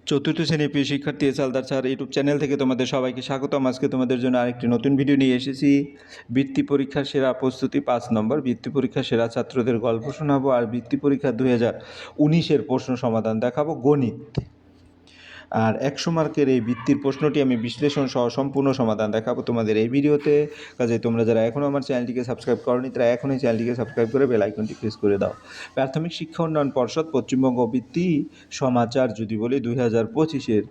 চতুর্থ শ্রেণীর প্রিয় শিক্ষার্থী সালদার স্যার ইউটিউব চ্যানেল থেকে তোমাদের সবাইকে স্বাগতম। আজকে তোমাদের জন্য আরেকটি নতুন ভিডিও নিয়ে এসেছি। বৃত্তি পরীক্ষার সেরা প্রস্তুতি ৫ নম্বর। বৃত্তি পরীক্ষার সেরা ছাত্রদের গল্প শোনাবো আর বৃত্তি পরীক্ষা 2019-এর প্রশ্ন সমাধান দেখাবো গণিত। আর 100 মার্কের এই বৃত্তির প্রশ্নটি আমি বিশ্লেষণ সহ সম্পূর্ণ সমাধান দেখাবো তোমাদের এই ভিডিওতে। কাজে তোমরা যারা এখনও আমার চ্যানেলটিকে সাবস্ক্রাইব করনি তারা এখনই চ্যানেলটিকে সাবস্ক্রাইব করে বেল আইকনটি প্রেস করে দাও। প্রাথমিক শিক্ষা উন্নয়ন পর্ষদ পশ্চিমবঙ্গ বৃত্তি সমাচার যদি বলি 2025-এর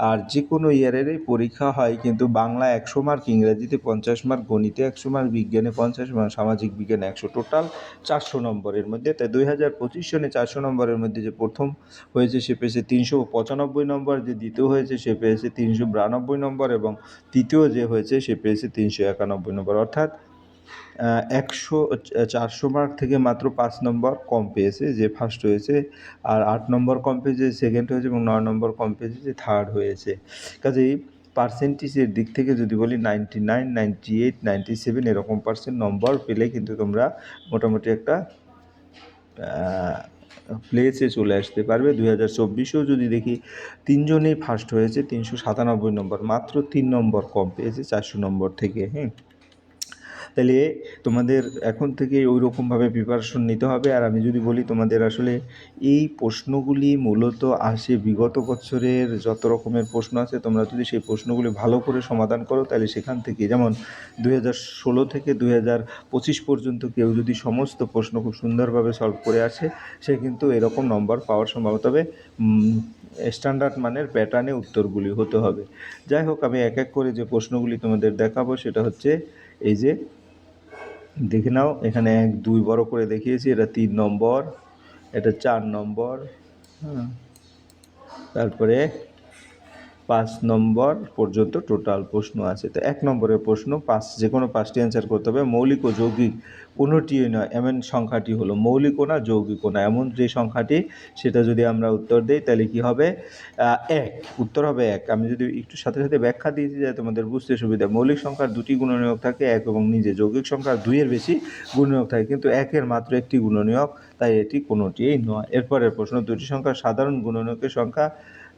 আর যে কোনো ইয়ারেরই পরীক্ষা হয়, কিন্তু বাংলা 100 মার্ক, ইংরেজিতে 50 মার্ক, গণিতে 100 মার্ক, বিজ্ঞানে 50 মার্ক, সামাজিক বিজ্ঞানে 100, টোটাল 400 নম্বরের মধ্যে। তাই 2025 সনে 400 নম্বরের মধ্যে যে প্রথম হয়েছে সে পেয়েছে 395 নম্বর, যে দ্বিতীয় হয়েছে সে পেয়েছে 392 নম্বর এবং তৃতীয় যে হয়েছে সে পেয়েছে 391 নম্বর। অর্থাৎ 400 মার্ক থেকে মাত্র 5 নম্বর কম পেয়েছে যে ফার্স্ট হয়েছে, আর 8 নম্বর কম পেয়েছে সেকেন্ড হয়েছে এবং 9 নম্বর কম পেয়েছে যে থার্ড হয়েছে। কাজেই পার্সেন্টেজের দিক থেকে যদি বলি 99, 98, 97 এরকম পার্সেন্ট নম্বর পেলে কিন্তু তোমরা মোটামুটি একটা প্লেসে চলে আসতে পারবে। 2024-এও যদি দেখি 3 জনেই ফার্স্ট হয়েছে, 397 নম্বর, মাত্র 3 নম্বর কম পেয়েছে 400 নম্বর থেকে। তাহলে তোমাদের এখন থেকে ওই রকমভাবে প্রিপারেশন নিতে হবে। আর আমি যদি বলি তোমাদের আসলে এই প্রশ্নগুলি মূলত আসে বিগত বছরের যত রকমের প্রশ্ন আছে, তোমরা যদি সেই প্রশ্নগুলি ভালো করে সমাধান করো তাহলে সেখান থেকে, যেমন 2016 থেকে 2025 পর্যন্ত কেউ যদি সমস্ত প্রশ্ন খুব সুন্দরভাবে সলভ করে আসে, সে কিন্তু এরকম নম্বর পাওয়ার সম্ভাবনা, তবে স্ট্যান্ডার্ড মানের প্যাটার্নে উত্তরগুলি হতে হবে। যাই হোক, আমি এক এক করে যে প্রশ্নগুলি তোমাদের দেখাবো সেটা হচ্ছে এই যে দেখে নাও, এখানে 1, 2 বড় করে দেখিয়েছি, এটা 3 নম্বর, এটা 4 নম্বর, তারপরে 5 নম্বর পর্যন্ত টোটাল প্রশ্ন আছে। তো 1 নম্বরের প্রশ্ন, যে কোনো 5টি অ্যান্সার করতে হবে। মৌলিক ও যৌগিক কোনোটিই নয় এমন সংখ্যাটি হলো, মৌলিকও না যৌগিকও না এমন যে সংখ্যাটি, সেটা যদি আমরা উত্তর দিই তাহলে কি হবে? 1, উত্তর হবে 1। আমি যদি একটু সাথে সাথে ব্যাখ্যা দিয়েছি যাতে তোমাদের বুঝতে সুবিধা। মৌলিক সংখ্যার 2টি গুণনীয়ক থাকে, 1 এবং নিজে। যৌগিক সংখ্যার 2-এর বেশি গুণনীয়ক থাকে, কিন্তু 1-এর মাত্র একটি গুণনীয়ক, তাই এটি কোনোটিই নয়। এরপরের প্রশ্ন, 2টি সংখ্যার সাধারণ গুণনীয়কের সংখ্যা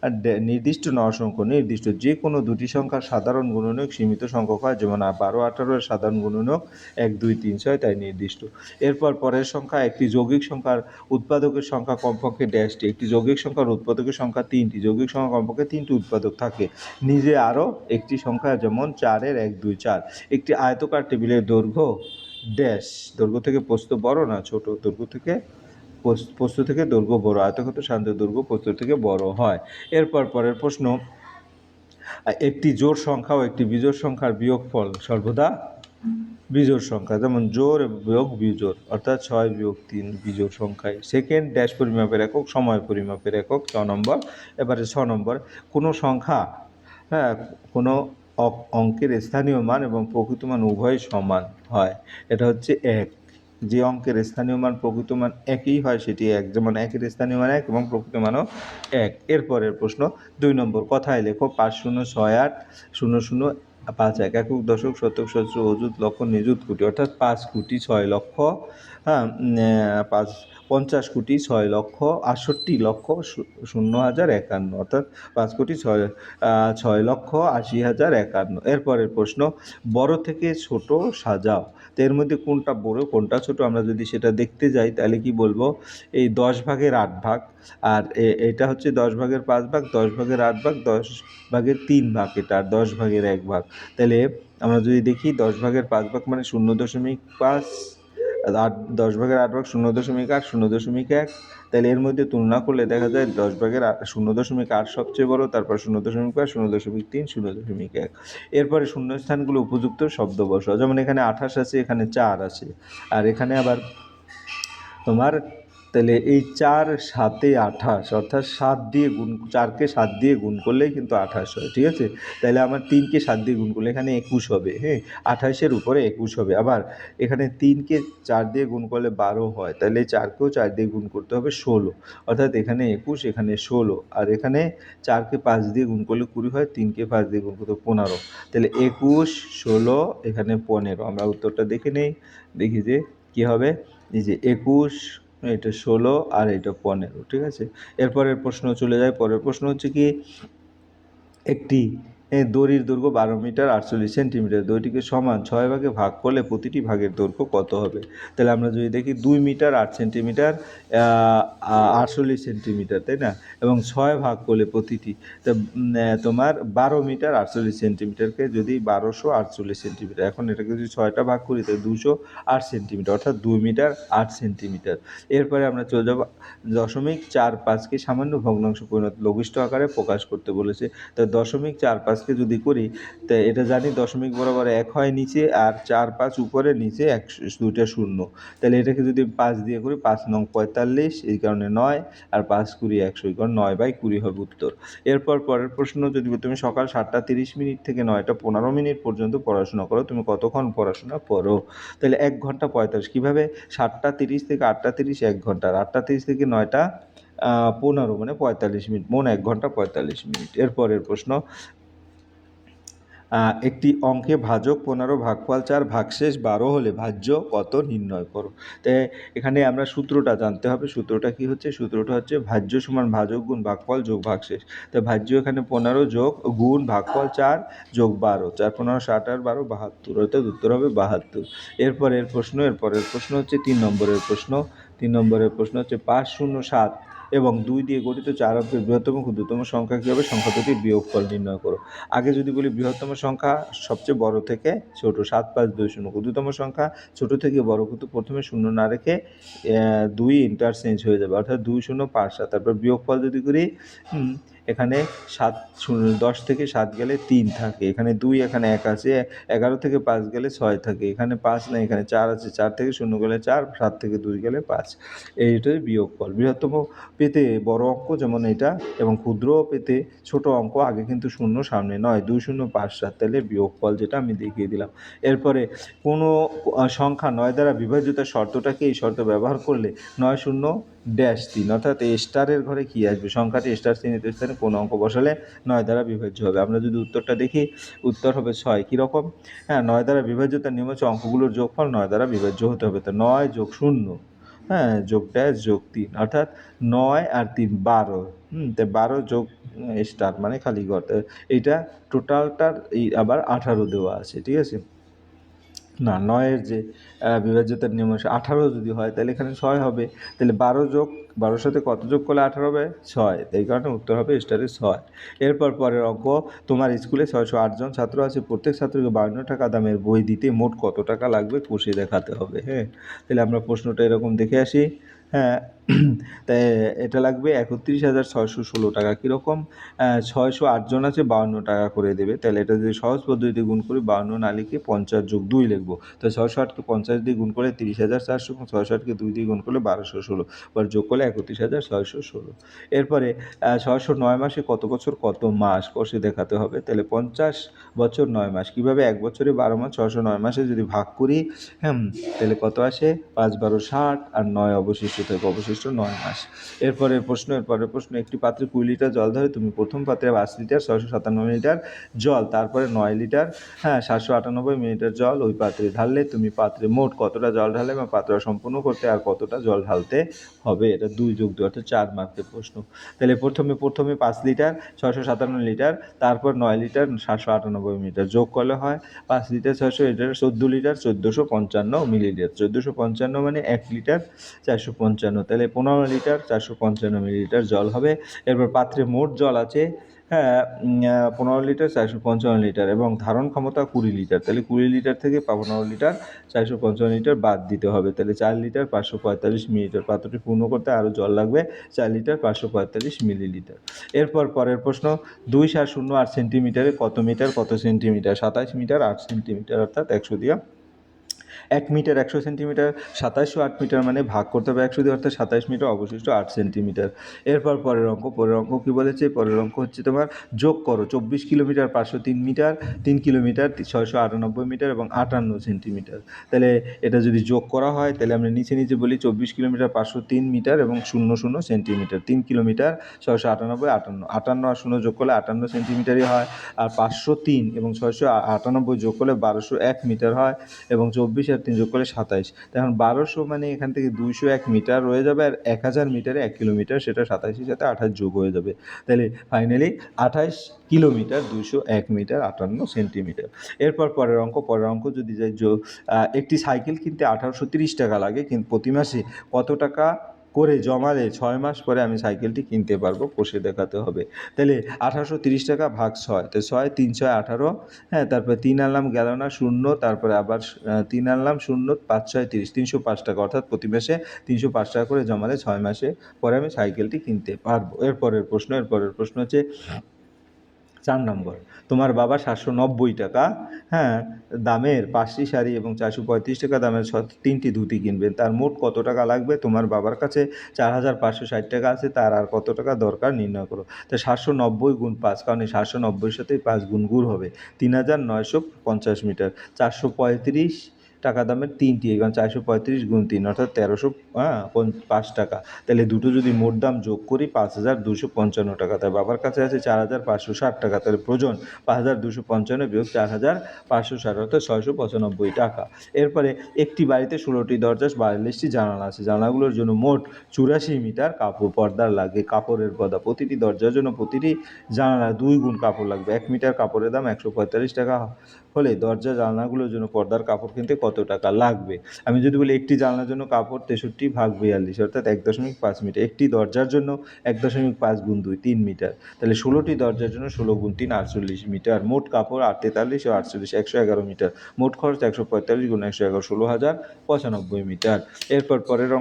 আর নির্দিষ্ট না অসংখ্য। নির্দিষ্ট যে কোনো 2টি সংখ্যার সাধারণ গুণনীয়ক সীমিত সংখ্যক হয়, যেমন 12, 18 এর সাধারণ গুণনীয়ক 1, 2, 3, 6, তাই নির্দিষ্ট। এরপর পরের সংখ্যা, একটি যৌগিক সংখ্যার উৎপাদকের সংখ্যা কমপক্ষে ড্যাশটি। একটি যৌগিক সংখ্যার উৎপাদকের সংখ্যা 3টি। যৌগিক সংখ্যা কমপক্ষে 3টি উৎপাদক থাকে। নিজে আরও একটি সংখ্যা, যেমন 4 এর 1, 2, 4। একটি আয়তকার টেবিলের দৈর্ঘ্য ড্যাশ। দৈর্ঘ্য থেকে প্রস্থ বড় না ছোট? দৈর্ঘ্য থেকে প্রস্থ থেকে দৈর্ঘ্য বড়। আয়তক্ষেত্র সাধারণত দৈর্ঘ্য প্রস্থ থেকে বড় হয়। এরপর পরের প্রশ্ন, একটি জোড় সংখ্যা ও একটি বিজোড় সংখ্যার বিয়োগফল সর্বদা বিজোড় সংখ্যা, যেমন জোড় বিয়োগ বিজোড়, অর্থাৎ 6 বিয়োগ 3 বিজোড় সংখ্যায়। সেকেন্ড ড্যাশ পরিমাপের একক, সময় পরিমাপের একক। 6 নম্বর। এবারে 6 নম্বর, কোনো সংখ্যা, কোনো অঙ্কের স্থানীয় মান এবং প্রকৃত মান উভয় সমান হয়, এটা হচ্ছে 1। যে অঙ্কের স্থানীয় মান প্রকৃত মান একই হয় সেটি 1, যেমন 1-এর স্থানীয় মান 1 এবং প্রকৃত মানও 1। এরপরের প্রশ্ন 2 নম্বর, কথায় লেখো 50680051 একক, দশক, শতক, সহস্র, অযুত, লক্ষ, নিযুত, কোটি। অর্থাৎ 5 কোটি 6 লক্ষ, 50 কোটি 6 লক্ষ 68 লক্ষ 0,051, অর্থাৎ 5 কোটি 6 লক্ষ 80,051। এরপরের প্রশ্ন, বড় থেকে ছোট সাজাও। তো এর মধ্যে কোনটা বড় কোনটা ছোট আমরা যদি সেটা দেখতে যাই তাহলে কি বলবো? এই 10 ভাগের 8 ভাগ, আর এটা হচ্ছে 10 ভাগের 5 ভাগ, 10 ভাগের 8 ভাগ, 10 ভাগের 3 ভাগ, এটা 10 ভাগের 1 ভাগ। তাহলে আমরা যদি দেখি 10 ভাগের 5 ভাগ মানে 0.5, আর 10 ভাগের 8 ভাগ 0.8, 0.1। তাহলে এর মধ্যে তুলনা করলে দেখা যায় 10 ভাগের 0.8 সবচেয়ে বড়, তারপর 0.5, 0.3, 0.1। এরপরে শূন্যস্থানগুলো উপযুক্ত শব্দ বসাও, যেমন এখানে 28 আছে, এখানে 4 আছে, আর এখানে আবার তোমার, তাহলে এই 4 7 28, অর্থাৎ 7 দিয়ে গুণ, 4কে 7 দিয়ে গুণ করলেই কিন্তু 28 হয়, ঠিক আছে? তাহলে আমার 3কে 7 দিয়ে গুণ করলে এখানে 21 হবে। 28-এর উপরে 21 হবে। আবার এখানে 3কে 4 দিয়ে গুণ করলে 12 হয়, তাহলে 4কেও 4 দিয়ে গুণ করতে হবে 16, অর্থাৎ এখানে 21, এখানে 16, আর এখানে 4কে 5 দিয়ে গুণ করলে 20 হয়, 3কে 5 দিয়ে গুণ করতে 15, তাহলে 21, 16, এখানে 15। আমরা উত্তরটা দেখে নেই, দেখি যে কী হবে। এই যে 21, এটা 16 আর এটা 15, ঠিক আছে। এরপরের প্রশ্ন চলে যায়। পরের প্রশ্ন হচ্ছে কি, একটি দড়ির দৈর্ঘ্য 12 মিটার 48 সেন্টিমিটার, দড়িটিকে সমান 6 ভাগে ভাগ করলে প্রতিটি ভাগের দৈর্ঘ্য কত হবে? তাহলে আমরা যদি দেখি 2 মিটার 8 সেন্টিমিটার 48 সেন্টিমিটার, তাই না? এবং 6 ভাগ করলে প্রতিটি, তা তোমার 12 মিটার 48 সেন্টিমিটারকে যদি 1248 সেন্টিমিটার, এখন এটাকে যদি 6টা ভাগ করি তাহলে 208 সেন্টিমিটার, অর্থাৎ 2 মিটার 8 সেন্টিমিটার। এরপরে আমরা চলে যাব 0.45কে সামান্য ভগ্নাংশ পরিণত লঘিষ্ঠ আকারে প্রকাশ করতে বলেছে। তো 0.45কে যদি করি, তো এটা জানি দশমিক বরাবর 1 হয় নিচে, আর 4 5 উপরে, নিচে 1 2টা শূন্য। তাহলে এটাকে যদি 5 দিয়ে করি, 5 নং 45, এই কারণে 9, আর 5 20 100, এই কারণে 9/20 হবে উত্তর। এরপর পরের প্রশ্ন, যদি তুমি সকাল 7:30 থেকে 9:15 পর্যন্ত পড়াশোনা করো, তুমি কতক্ষণ পড়াশোনা করো? তাহলে 1 ঘন্টা 45। কীভাবে? 7:30 থেকে 8:30 1 ঘন্টা, আর 8:30 থেকে 9:15 মানে 45 মিনিট, মোট 1 ঘন্টা 45 মিনিট। এরপরের প্রশ্ন, একটি অঙ্কে ভাজক 15, ভাগফল 4, ভাগশেষ 12 হলে ভাজ্য কত নির্ণয় করো। তাই এখানে আমরা সূত্রটা জানতে হবে। সূত্রটা কি হচ্ছে? সূত্রটা হচ্ছে ভাজ্য সমান ভাজক গুণ ভাগফল যোগ ভাগশেষ। তাই ভাজ্য এখানে 15 যোগ গুণ ভাগফল 4 যোগ 12, 4 15 60 আর 12 72, অর্থাৎ উত্তর হবে 72। এরপরের প্রশ্ন হচ্ছে 3 নম্বরের প্রশ্ন। 3 নম্বরের প্রশ্ন হচ্ছে 5 0 7 এবং 2 দিয়ে গঠিত 4 অঙ্কের বৃহত্তম ক্ষুদ্রতম সংখ্যা কী হবে? সংখ্যা দুটির বিয়োগফল নির্ণয় করো। আগে যদি বলি বৃহত্তম সংখ্যা সবচেয়ে বড় থেকে ছোট, 7 5 2 0। ক্ষুদ্রতম সংখ্যা ছোট থেকে বড়, কিন্তু প্রথমে শূন্য না রেখে 2 ইন্টারচেঞ্জ হয়ে যাবে, অর্থাৎ 2 0 5 7। তারপর বিয়োগফল যদি করি, এখানে 10 থেকে 7 গেলে 3 থাকে, এখানে 2, এখানে 1 আছে, 11 থেকে 5 গেলে 6 থাকে, এখানে 5 নেই, এখানে 4 আছে, 4 থেকে 0 গেলে 4, 7 থেকে 2 গেলে 5। এইটাই বিয়োগফল। বৃহত্তম পেতে বড় অঙ্ক যেমন এটা, এবং ক্ষুদ্র পেতে ছোট অঙ্ক আগে কিন্তু শূন্য সামনে নয়, 2 0 5 7, তাহলে বিয়োগফল যেটা আমি দেখিয়ে দিলাম। এরপরে কোনো সংখ্যা 9 দ্বারা বিভাজ্যতার শর্তটাকে, এই শর্ত ব্যবহার করলে 9 0 -3, অর্থাৎ এই স্টারের ঘরে কী আসবে? সংখ্যাটি স্টার চিহ্নিত স্থানে কোন অঙ্ক বসালে 9 দ্বারা বিভাজ্য হবে? আমরা যদি উত্তরটা দেখি, উত্তর হবে 6। কীরকম? 9 দ্বারা বিভাজ্যতার নিয়ম হচ্ছে অঙ্কগুলোর যোগফল 9 দ্বারা বিভাজ্য হতে হবে। তো 9 যোগ 0, যোগ ড্যাশ যোগ 3, অর্থাৎ 9 আর 3 12। তো 12 যোগ স্টার মানে খালি ঘর। এইটা টোটালটার এই আবার 18 দেওয়া আছে, ঠিক আছে। না, 9-এর যে বিভাজ্যতার নিয়ম 18 যদি হয়, তাহলে এখানে 6 হবে। তাহলে 12-র সাথে কত যোগ করলে 18 হবে? 6। এই কারণে উত্তর হবে স্টারে 6। এরপর পরের অঙ্ক, তোমার স্কুলে 608 জন ছাত্র আছে, প্রত্যেক ছাত্রকে 52 টাকা দামের বই দিতে মোট কত টাকা লাগবে কষে দেখাতে হবে। তাহলে আমরা প্রশ্নটা এরকম দেখে আসি। তাই এটা লাগবে 31,616 টাকা। কীরকম? 608 জন আছে, 52 টাকা করে দেবে। তাহলে এটা যদি সহজ পদ্ধতিতে গুণ করি, 52 না লিখে 50 যোগ 2 লিখবো। তো 608কে 50 দিয়ে গুণ করলে 30,400, এবং 608কে 2 দিয়ে গুণ করলে 1216, এবার যোগ করলে 31,616। এরপরে 609 মাসে কত বছর কত মাস কষে দেখাতে হবে। তাহলে 50 বছর 9 মাস। কীভাবে? 1 বছরে 12 মাস, 609 মাসে যদি ভাগ করি, তাহলে কত আসে? 5 12 60, আর 9 অবশিষ্ট থাকে, অবশিষ্ট 9 মাস। এরপরের প্রশ্ন, একটি পাত্রে 20 লিটার জল ধরে তুমি প্রথম পাত্রে 5 লিটার 697 মিলিলিটার জল, তারপরে 9 লিটার 798 মিলিলিটার জল ওই পাত্রে ঢাললে, তুমি পাত্রে মোট কতটা জল ঢালে এবং পাত্র সম্পূর্ণ করতে আর কতটা জল ঢালতে হবে? এটা 2 যোগ 2, অর্থাৎ 4 মার্কের প্রশ্ন। তাহলে প্রথমে 5 লিটার 697 লিটার, তারপর 9 লিটার 798 মিলিলিটার, যোগ করলে হয় 5 লিটার 600, এটা 14 লিটার 1455 মিলিলিটার। 1455 মানে 1 লিটার 455, তাহলে 15 লিটার 455 মিলিলিটার জল হবে। এরপর পাত্রে মোট জল আছে 15 লিটার 455 লিটার, এবং ধারণ ক্ষমতা 20 লিটার। তাহলে 20 লিটার থেকে 15 লিটার 455 লিটার বাদ দিতে হবে। তাহলে 4 লিটার 545 মিলিলিটার। পাত্রটি পূর্ণ করতে আরও জল লাগবে 4 লিটার 545 মিলিলিটার। এরপর পরের প্রশ্ন, 2 7 0 8 সেন্টিমিটারে কত মিটার কত সেন্টিমিটার? 27 মিটার 8 সেন্টিমিটার, অর্থাৎ 100 দিয়ে 1 মিটার 100 সেন্টিমিটার, 2708 মিটার মানে ভাগ করতে হবে 100 দিয়ে, অর্থাৎ 27 মিটার, অবশিষ্ট 8 সেন্টিমিটার। এরপর পরের অঙ্ক কী বলেছে? পরের অঙ্ক হচ্ছে তোমার যোগ করো 24 কিলোমিটার 503 মিটার, 3 কিলোমিটার 698 মিটার এবং 58 সেন্টিমিটার। তাহলে এটা যদি যোগ করা হয়, তাহলে আমরা নিচে বলি 24 কিলোমিটার 503 মিটার এবং 00 সেন্টিমিটার, 3 কিলোমিটার 698 58, 58 আর 0 যোগ করলে 58 সেন্টিমিটারই হয়, আর 503 এবং 698 যোগ করলে 1201 মিটার হয়, এবং 24 আর 3 যোগ করলে 27। এখন 1200 মানে এখান থেকে 201 মিটার রয়ে যাবে, আর 1000 মিটারে 1 কিলোমিটার, সেটা 27-এর সাথে 28 যোগ হয়ে যাবে। তাহলে ফাইনালি 28 কিলোমিটার 201 মিটার 58 সেন্টিমিটার। এরপর পরের অঙ্ক যদি যাই, একটি সাইকেল কিনতে 1830 টাকা লাগে, কিন্তু প্রতি মাসে কত টাকা করে জমালে 6 মাস পরে আমি সাইকেলটি কিনতে পারবো, কষে দেখাতে হবে। তাহলে 1830 টাকা ভাগ 6, তো 6 3 6 18, হ্যাঁ, তারপরে 3 আনলাম, গেল না, 0, তারপরে আবার 3 আনলাম, 0, 5 6 30, 305 টাকা, অর্থাৎ প্রতি মাসে 305 টাকা করে জমালে 6 মাসে পরে আমি সাইকেলটি কিনতে পারবো। এরপরের প্রশ্ন হচ্ছে 4 নম্বর। তোমার বাবা 790 টাকা, হ্যাঁ, দামের 5টি শাড়ি এবং 435 টাকা দামের 3টি ধুতি কিনবেন, তার মোট কত টাকা লাগবে? তোমার বাবার কাছে 4560 টাকা আছে, তার আর কত টাকা দরকার নির্ণয় করো। তো 790 গুণ 5, কারণ এই 790-এর সাথে 5 গুণ হবে 3950 মিটার। 435 টাকা দামের 3টি, কারণ 435 গুণ 3 অর্থাৎ 1305 টাকা। তাহলে দুটো যদি মোট দাম যোগ করি 5255 টাকা। তাই বাবার কাছে আছে 4560 টাকা, তাহলে প্রয়োজন 5255 বিয়োগ 4560, অর্থাৎ 695 টাকা। এরপরে একটি বাড়িতে 16টি দরজা, 42টি জানালা আছে, জানালাগুলোর জন্য মোট 84 মিটার কাপড় পর্দার লাগে, কাপড়ের পর্দা প্রতিটি দরজার জন্য প্রতিটি জানালা 2 গুণ কাপড় লাগবে। 1 মিটার কাপড়ের দাম 145 টাকা হলে দরজা জানলাগুলোর জন্য পর্দার কাপড় কিনতে কত টাকা লাগবে? আমি যদি বলি একটি জানলার জন্য কাপড় 63 ভাগ 42, অর্থাৎ 1.5 মিটার। একটি দরজার জন্য 1.5 গুণ 2 3 মিটার। তাহলে 16টি দরজার জন্য 16 গুণ 3 48 মিটার। মোট কাপড় 43 ও 48 111 মিটার। মোট খরচ 145 গুণ 111 16,095 মিটার। এরপর পরের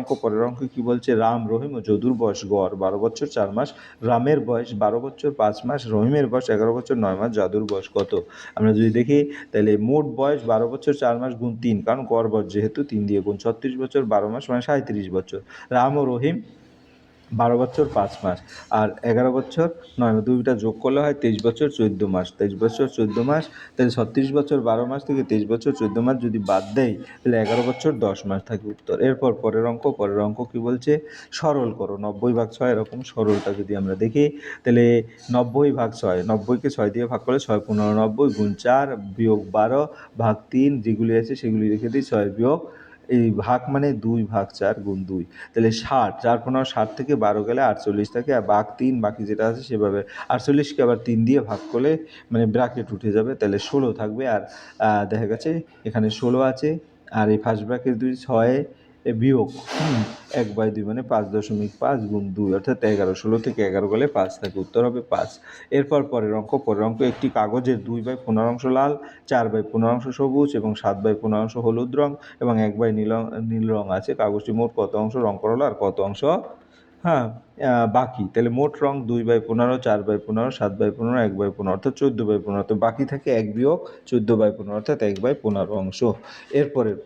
অঙ্ক কি বলছে? রাম, রহিম ও যদুর বয়স গড় 12 বছর 4 মাস। রামের বয়স 12 বছর 5 মাস, রহিমের বয়স 11 বছর 9 মাস, যদুর বয়স কত? আমরা যদি দেখি তাহলে মোট বয়স 12 বছর 4 মাস গুণ 3, কারণ গড় বয়স যেহেতু 3 দিয়ে গুণ, 36 বছর 12 মাস মানে 37 বছর। রাম ও রহিম 12 বছর 5 মাস আর 11 বছর 9 মাস, দুইটা যোগ করলে হয় 23 বছর 14 মাস। 23 বছর 14 মাস, তাহলে 36 বছর 12 মাস থেকে 23 বছর 14 মাস যদি বাদ দেয়, তাহলে 11 বছর 10 মাস থাকে উত্তর। এরপর পরের অঙ্ক কি বলছে? সরল করো। 90 ভাগ 6, এরকম সরলটা যদি আমরা দেখি, তাহলে 90 ভাগ 6, 90কে 6 দিয়ে ভাগ করলে 6 15 90 গুণ 4 বিয়োগ 12 ভাগ 3, যেগুলি আছে সেগুলি রেখে দিই, 6 বিয়োগ এই ভাগ মানে 2 ভাগ 4 গুণ 2, তাহলে 60, 4 15 60 থেকে 12 গেলে 48 থাকে, আর ভাগ 3 বাকি যেটা আছে সেভাবে। 48কে আবার 3 দিয়ে ভাগ করলে মানে ব্র্যাকেট উঠে যাবে, তাহলে 16 থাকবে। আর দেখা গেছে এখানে 16 আছে, আর এই ফার্স্ট ব্র্যাকেট 2 6 বিয়োগ 1/2 মানে 5.5 গুণ 2, অর্থাৎ 11। 16 থেকে 11 গেলে 5 থাকে, উত্তর হবে 5। এরপর পরের অঙ্ক একটি কাগজের 2/15 লাল, 4/15 সবুজ এবং 7/15 হলুদ রং এবং 1/2 নীল রং আছে। কাগজটি মোট কত অংশ রং করা হলো আর কত অংশ বাকি? তাহলে মোট রং 2/15, 4/15, 7/15, 1/15, অর্থাৎ 14/15। তো বাকি থাকে 1 বিয়োগ 14/15, অর্থাৎ 1/15 অংশ। এরপরের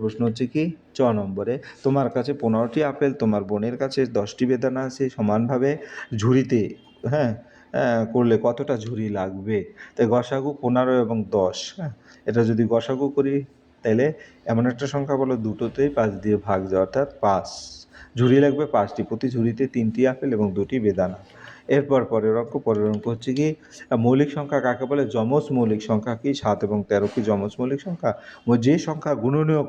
প্রশ্ন হচ্ছে কি 6 নম্বরে। তোমার কাছে 15টি আপেল, তোমার বোনের কাছে 10টি বেদানা আছে, সমানভাবে ঝুড়িতে করলে কতটা ঝুড়ি লাগবে? তাই গসাগু 15 এবং 10, এটা যদি গসাগু করি তাহলে এমন একটা সংখ্যা বলো দুটোতেই 5 দিয়ে ভাগ যায়, অর্থাৎ 5। ঝুড়ি লাগবে 5টি, প্রতি ঝুড়িতে 3টি আপেল এবং 2টি বেদানা। এরপর পরের অঙ্ক হচ্ছে কি মৌলিক সংখ্যা কাকে বলে? যমজ মৌলিক সংখ্যা কি? 7 এবং 13 কি যমজ মৌলিক সংখ্যা? যে সংখ্যা গুণনীয়ক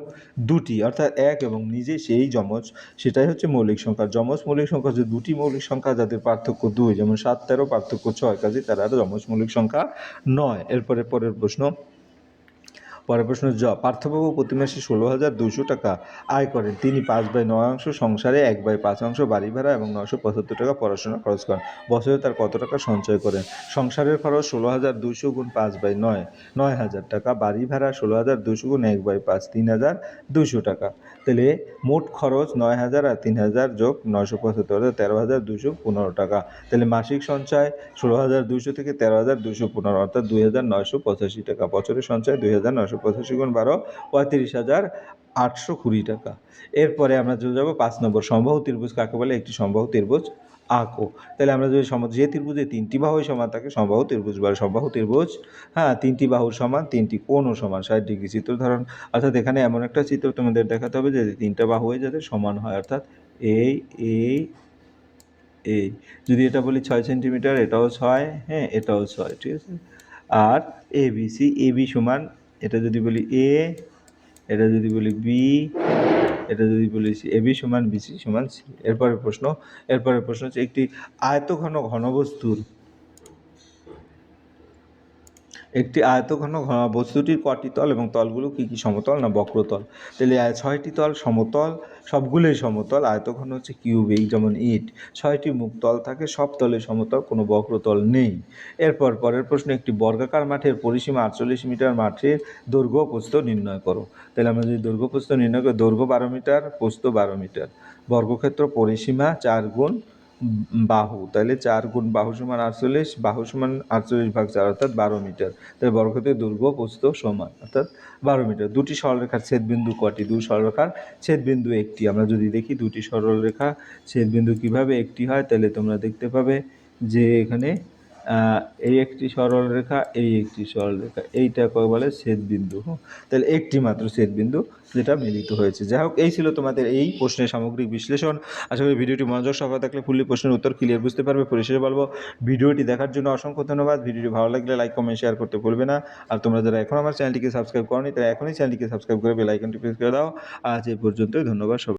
2টি, অর্থাৎ 1 এবং নিজে সেই যমজ, সেটাই হচ্ছে মৌলিক সংখ্যা। যমজ মৌলিক সংখ্যা হচ্ছে 2টি মৌলিক সংখ্যা যাদের পার্থক্য 2, যেমন 7 13 পার্থক্য 6, কাজে তারা যমজ মৌলিক সংখ্যা নয়। এরপরে পরের প্রশ্ন পার্থবাবু প্রতি মাসে 16,200 টাকা আয় করেন। তিনি 5/9 সংসারে, 1/5 বাড়ি ভাড়া এবং 975 টাকা পড়াশোনা খরচ করেন। বছরে তার কত টাকা সঞ্চয় করেন? সংসারের খরচ 16,200 গুণ 5/9, 9,000 টাকা। বাড়ি ভাড়া 16,200 গুণ 1/5, 3,200 টাকা। তাহলে মোট খরচ 9,000 আর 3,000 যোগ 975, অর্থাৎ 13,215 টাকা। তাহলে মাসিক সঞ্চয় 16,200 থেকে 13,215, অর্থাৎ 2,985 টাকা। বছরের সঞ্চয় 2,985 গুণ 12, 35,820 টাকা। এরপরে আমরা চলে যাবো 5 নম্বর। সমবাহু ত্রিভুজ কাকে বলে? একটি সমবাহু ত্রিভুজ আঁকো। তাহলে আমরা যদি যে ত্রিভুজে 3টি বাহুই সমান তাকে সমবাহু ত্রিভুজ বলে। সমবাহু ত্রিভুজ 3টি বাহুর সমান, 3টি কোণও সমান, 60 ডিগ্রি চিত্র ধারণ, অর্থাৎ এখানে এমন একটা চিত্র তোমাদের দেখাতে হবে যে 3টা বাহুই যাতে সমান হয়, অর্থাৎ এই যদি এটা বলি 6 সেন্টিমিটার, এটাও 6, এটাও 6, ঠিক আছে। আর ABC, AB সমান, এটা যদি বলি এটা যদি বলি বি, এটা যদি বলি এবি সমান বিসি সমান সি। এরপরের প্রশ্ন হচ্ছে একটি আয়তঘন ঘনবস্তুর বস্তুটির কটি তল এবং তলগুলো কি কি সমতল না বক্রতল? তাহলে 6টি তল সমতল, সবগুলোই সমতল। আয়তঘন হচ্ছে কিউবিক, যেমন ইট। 6টি মুখ তল থাকে, সব তলে সমতল, কোনো বক্রতল নেই। পরের প্রশ্ন, একটি বর্গাকার মাঠের পরিসীমা 48 মিটার, মাঠের দৈর্ঘ্য প্রস্থ নির্ণয় করো। তাহলে আমরা যদি দৈর্ঘ্য প্রস্থ নির্ণয় করি, দৈর্ঘ্য 12 মিটার, প্রস্থ 12 মিটার। বর্গক্ষেত্র পরিসীমা 4 গুণ বাহু, তাহলে 4 গুণ বাহু সমান 48, বাহু সমান 48/4 অর্থাৎ 12 মিটার। তাহলে বর্গক্ষেত্রের দৈর্ঘ্য প্রস্থ সমান অর্থাৎ 12 মিটার। দুটি সরলরেখার ছেদবিন্দু কটি? দুই সরলরেখার ছেদবিন্দু একটি। আমরা যদি দেখি দুটি সরলরেখা ছেদবিন্দু কিভাবে একটি হয়, তাহলে তোমরা দেখতে পাবে যে এখানে এই একটি সরলরেখা, এই একটি সরলরেখা, এইটা বলে ছেদবিন্দু। তাহলে একটি মাত্র ছেদবিন্দু যেটা মিলিত হয়েছে। যাই হোক, এই ছিল তোমাদের এই প্রশ্নের সামগ্রিক বিশ্লেষণ। আশা করি ভিডিওটি মনোযোগ সহকারে থাকলে ফুললি প্রশ্নের উত্তর ক্লিয়ার বুঝতে পারবে। পরিশেষে বলবো, ভিডিওটি দেখার জন্য অসংখ্য ধন্যবাদ। ভিডিওটি ভালো লাগলে লাইক, কমেন্ট, শেয়ার করতে ভুলবে না। আর তোমরা যারা এখন আমার চ্যানেলটিকে সাবস্ক্রাইব করোনি, তারা এখনই চ্যানেলটিকে সাবস্ক্রাইব করে বেল আইকনটি প্রেস করে দাও। আজ এই পর্যন্তই, ধন্যবাদ সবাই।